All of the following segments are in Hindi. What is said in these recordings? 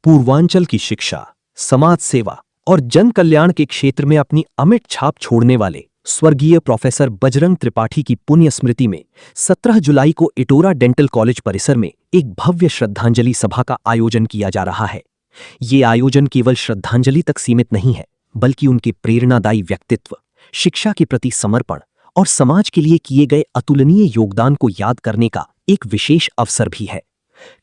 पूर्वांचल की शिक्षा, समाज सेवा और जन कल्याण के क्षेत्र में अपनी अमिट छाप छोड़ने वाले स्वर्गीय प्रोफेसर बजरंग त्रिपाठी की पुण्य स्मृति में 17 जुलाई को इटोरा डेंटल कॉलेज परिसर में एक भव्य श्रद्धांजलि सभा का आयोजन किया जा रहा है। ये आयोजन केवल श्रद्धांजलि तक सीमित नहीं है, बल्कि उनके प्रेरणादायी व्यक्तित्व, शिक्षा के प्रति समर्पण और समाज के लिए किए गए अतुलनीय योगदान को याद करने का एक विशेष अवसर भी है।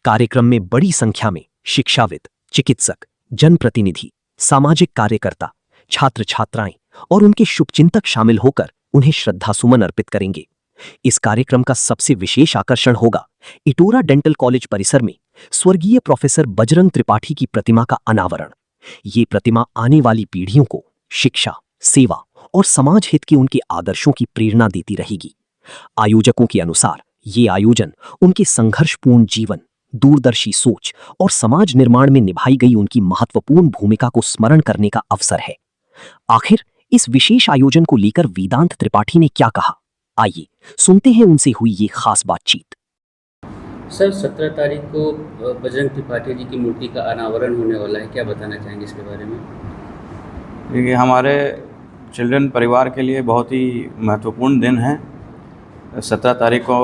कार्यक्रम में बड़ी संख्या में शिक्षाविद, चिकित्सक, जनप्रतिनिधि, सामाजिक कार्यकर्ता, छात्र छात्राएं और उनके शुभचिंतक शामिल होकर उन्हें श्रद्धासुमन अर्पित करेंगे। इस कार्यक्रम का सबसे विशेष आकर्षण होगा इटोरा डेंटल कॉलेज परिसर में स्वर्गीय प्रोफेसर बजरंग त्रिपाठी की प्रतिमा का अनावरण। ये प्रतिमा आने वाली पीढ़ियों को शिक्षा, सेवा और समाज हित के उनके आदर्शों की प्रेरणा देती रहेगी। आयोजकों के अनुसार ये आयोजन उनके संघर्षपूर्ण जीवन, दूरदर्शी सोच और समाज निर्माण में निभाई गई उनकी महत्वपूर्ण भूमिका को स्मरण करने का अवसर है। आखिर इस विशेष आयोजन को लेकर वेदांत त्रिपाठी ने क्या कहा, आइए सुनते हैं उनसे हुई ये खास बातचीत। सर, 17 तारीख को बजरंग त्रिपाठी जी की मूर्ति का अनावरण होने वाला है, क्या बताना चाहेंगे इसके बारे में? देखिए, हमारे चिल्ड्रन परिवार के लिए बहुत ही महत्वपूर्ण दिन है। 17 तारीख को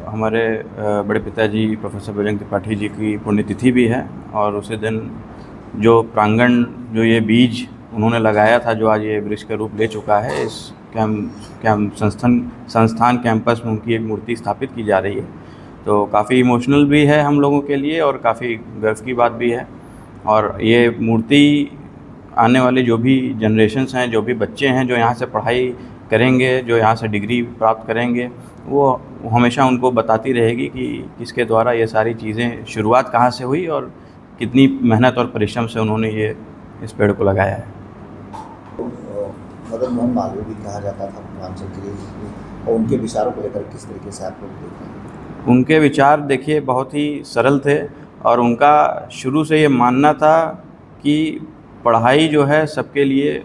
हमारे बड़े पिताजी प्रोफेसर बजरंग त्रिपाठी जी की पुण्यतिथि भी है और उसी दिन जो प्रांगण, जो ये बीज उन्होंने लगाया था, जो आज ये वृक्ष का रूप ले चुका है, इस संस्थान कैंपस में उनकी एक मूर्ति स्थापित की जा रही है। तो काफ़ी इमोशनल भी है हम लोगों के लिए और काफ़ी गर्व की बात भी है। और ये मूर्ति आने वाले जो भी जनरेशन्स हैं, जो भी बच्चे हैं जो यहाँ से पढ़ाई करेंगे, जो यहाँ से डिग्री प्राप्त करेंगे, वो हमेशा उनको बताती रहेगी कि किसके द्वारा ये सारी चीज़ें शुरुआत कहाँ से हुई और कितनी मेहनत और परिश्रम से उन्होंने ये इस पेड़ को लगाया है। मदन मोहन मालवीय भी कहा जाता था पूर्वांचल के लिए, और उनके विचारों को लेकर किस तरीके से आप लोग देखते हैं? उनके विचार देखिए बहुत ही सरल थे और उनका शुरू से ये मानना था कि पढ़ाई जो है सबके लिए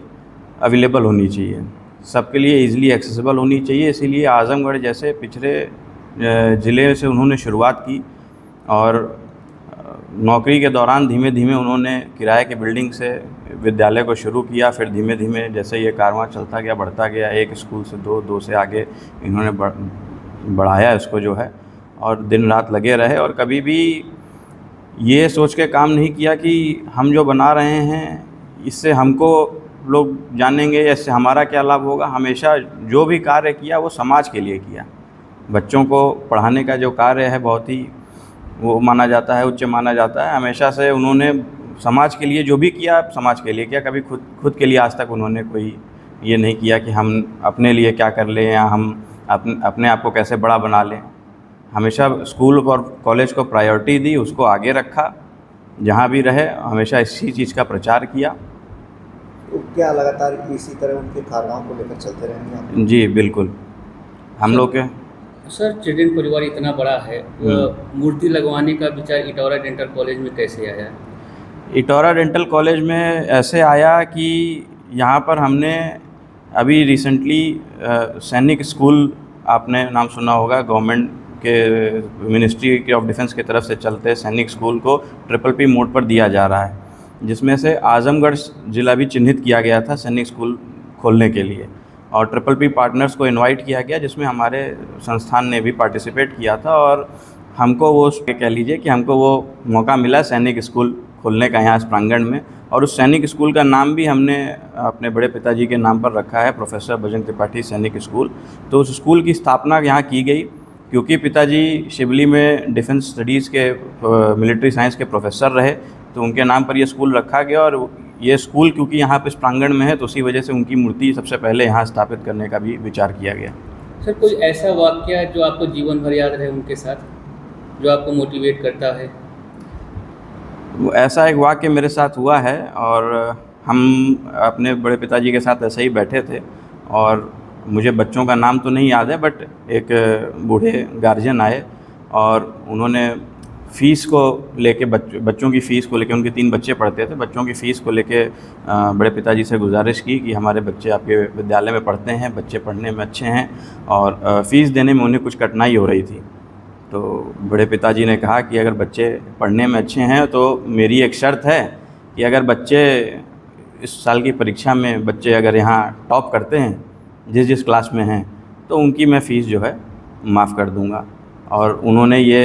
अवेलेबल होनी चाहिए, सबके लिए इजीली एक्सेसिबल होनी चाहिए। इसीलिए आज़मगढ़ जैसे पिछड़े ज़िले से उन्होंने शुरुआत की और नौकरी के दौरान धीमे धीमे उन्होंने किराए की बिल्डिंग से विद्यालय को शुरू किया। फिर धीमे धीमे जैसे ये कारवां चलता गया, बढ़ता गया, एक स्कूल से दो से आगे इन्होंने बढ़ाया इसको जो है, और दिन रात लगे रहे और कभी भी ये सोच के काम नहीं किया कि हम जो बना रहे हैं इससे हमको लोग जानेंगे या इससे हमारा क्या लाभ होगा। हमेशा जो भी कार्य किया वो समाज के लिए किया। बच्चों को पढ़ाने का जो कार्य है बहुत ही वो माना जाता है, उच्च माना जाता है। हमेशा से उन्होंने समाज के लिए जो भी किया, समाज के लिए किया। कभी खुद के लिए आज तक उन्होंने कोई ये नहीं किया कि हम अपने लिए क्या कर लें या हम अपने आप को कैसे बड़ा बना लें। हमेशा स्कूल और कॉलेज को प्रायोरिटी दी, उसको आगे रखा, जहाँ भी रहे हमेशा इसी चीज़ का प्रचार किया। तो क्या लगातार इसी तरह उनके कारनामों को लेकर चलते रहेंगे? जी बिल्कुल, हम लोग के सर, चिल्ड्रन परिवार इतना बड़ा है, मूर्ति लगवाने का विचार इटोरा डेंटल कॉलेज में कैसे आया? इटोरा डेंटल कॉलेज में ऐसे आया कि यहाँ पर हमने अभी रिसेंटली सैनिक स्कूल, आपने नाम सुना होगा, गवर्नमेंट के मिनिस्ट्री ऑफ डिफेंस की तरफ से चलते सैनिक स्कूल को PPP मोड पर दिया जा रहा है, जिसमें से आज़मगढ़ ज़िला भी चिन्हित किया गया था सैनिक स्कूल खोलने के लिए और PPP पार्टनर्स को इनवाइट किया गया, जिसमें हमारे संस्थान ने भी पार्टिसिपेट किया था और हमको वो कह लीजिए कि हमको वो मौका मिला सैनिक स्कूल खोलने का यहाँ इस प्रांगण में। और उस सैनिक स्कूल का नाम भी हमने अपने बड़े पिताजी के नाम पर रखा है, प्रोफेसर बजरंग त्रिपाठी सैनिक स्कूल। तो उस स्कूल की स्थापना यहाँ की गई क्योंकि पिताजी शिवली में डिफेंस स्टडीज़ के मिलिट्री साइंस के प्रोफेसर रहे, तो उनके नाम पर यह स्कूल रखा गया। और ये स्कूल क्योंकि यहाँ पर इस प्रांगण में है तो उसी वजह से उनकी मूर्ति सबसे पहले यहाँ स्थापित करने का भी विचार किया गया। सर, कोई ऐसा वाक़या जो आपको जीवन भर याद रहे उनके साथ, जो आपको मोटिवेट करता है? ऐसा एक वाक़या मेरे साथ हुआ है और हम अपने बड़े पिताजी के साथ ऐसे ही बैठे थे और मुझे बच्चों का नाम तो नहीं याद है, बट एक बूढ़े गार्जियन आए और उन्होंने फ़ीस को लेके बच्चों की फ़ीस को लेके, उनके 3 बच्चे पढ़ते थे, बच्चों की फ़ीस को लेके बड़े पिताजी से गुजारिश की कि हमारे बच्चे आपके विद्यालय में पढ़ते हैं, बच्चे पढ़ने में अच्छे हैं और फ़ीस देने में उन्हें कुछ कठिनाई हो रही थी। तो बड़े पिताजी ने कहा कि अगर बच्चे पढ़ने में अच्छे हैं तो मेरी एक शर्त है कि अगर बच्चे इस साल की परीक्षा में बच्चे अगर यहाँ टॉप करते हैं जिस जिस क्लास में हैं तो उनकी मैं फ़ीस जो है माफ़ कर दूँगा। और उन्होंने ये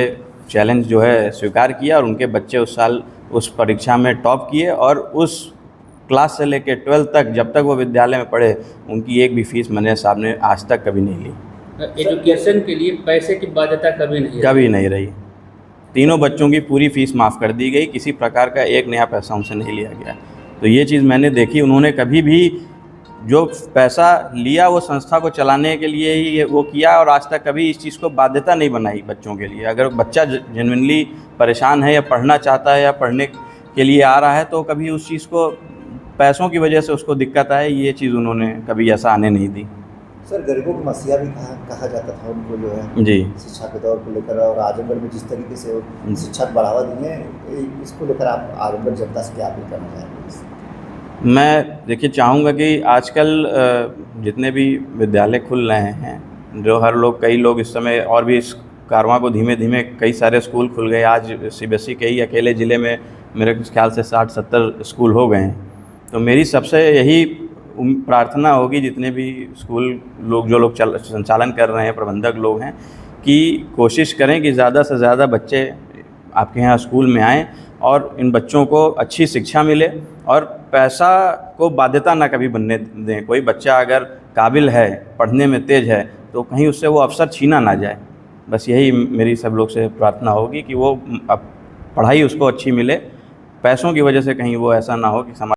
चैलेंज जो है स्वीकार किया और उनके बच्चे उस साल उस परीक्षा में टॉप किए और उस क्लास से लेकर 12th तक जब तक वो विद्यालय में पढ़े उनकी एक भी फ़ीस मैनेजर साहब ने आज तक कभी नहीं ली। एजुकेशन के लिए पैसे की बाध्यता कभी नहीं रही। तीनों बच्चों की पूरी फ़ीस माफ़ कर दी गई, किसी प्रकार का एक नया पैसा उनसे नहीं लिया गया। तो ये चीज़ मैंने देखी, उन्होंने कभी भी जो पैसा लिया वो संस्था को चलाने के लिए ही वो किया और आज तक कभी इस चीज़ को बाध्यता नहीं बनाई बच्चों के लिए। अगर बच्चा जेन्युइनली परेशान है या पढ़ना चाहता है या पढ़ने के लिए आ रहा है तो कभी उस चीज़ को पैसों की वजह से उसको दिक्कत आए, ये चीज़ उन्होंने कभी ऐसा आने नहीं दी। सर गरीबों की मसीहा भी कहा जाता था उनको जो है जी शिक्षा के दौर को लेकर, और आजमगढ़ में जिस तरीके से वो शिक्षा को बढ़ावा दिए इसको लेकर आप आजमगढ़ जनता से क्या अपील करना चाहेंगे? मैं देखिए चाहूँगा कि आजकल जितने भी विद्यालय खुल रहे हैं, जो हर लोग कई लोग इस समय और भी इस कारवां को धीमे धीमे कई सारे स्कूल खुल गए। आज CBSE के ही अकेले ज़िले में मेरे ख्याल से 60-70 स्कूल हो गए हैं। तो मेरी सबसे यही प्रार्थना होगी जितने भी स्कूल लोग जो लोग संचालन कर रहे हैं, प्रबंधक लोग हैं, कि कोशिश करें कि ज़्यादा से ज़्यादा बच्चे आपके यहाँ स्कूल में आएँ और इन बच्चों को अच्छी शिक्षा मिले और पैसा को बाध्यता ना कभी बनने दें। कोई बच्चा अगर काबिल है, पढ़ने में तेज़ है तो कहीं उससे वो अवसर छीना ना जाए। बस यही मेरी सब लोग से प्रार्थना होगी कि वो पढ़ाई उसको अच्छी मिले, पैसों की वजह से कहीं वो ऐसा ना हो कि समाज